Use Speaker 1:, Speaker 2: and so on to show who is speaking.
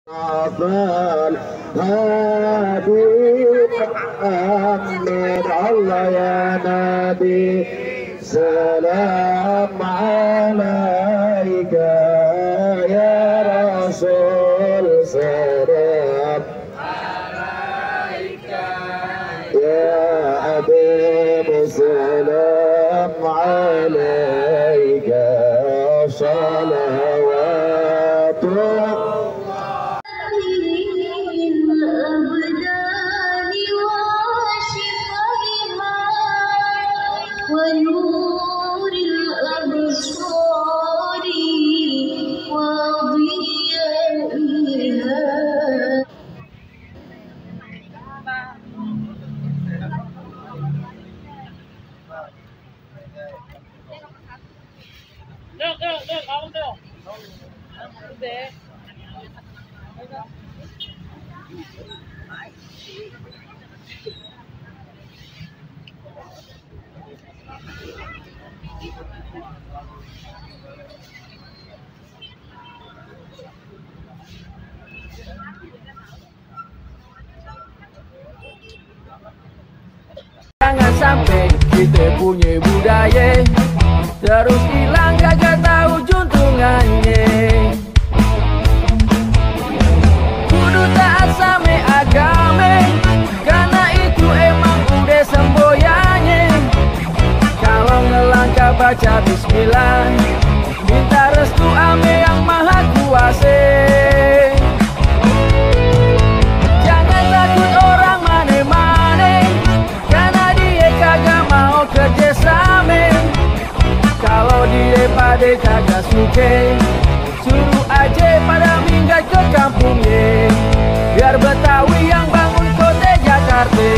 Speaker 1: Habib Amin Allah ya Nabi, salam alaika ya Rasul, salam alaika ya Habib, salam alaika salawatullah.
Speaker 2: ونور الأبصار وضيائها.
Speaker 3: Jangan sampai kita punya budaya terus hilang, kagak tahu juntungannya. Kudu taat sama agama, karena itu emang udah semboyannya. Kalau ngelangkah baca bismillah, minta restu ame yang maha kuasa. Jangan takut orang mane-mane, karena dia kagak mau kerjasama. Kalau dia pada kagak suka, suruh aja pada minggat ke kampungnya, biar Betawi yang bangun kota Jakarta.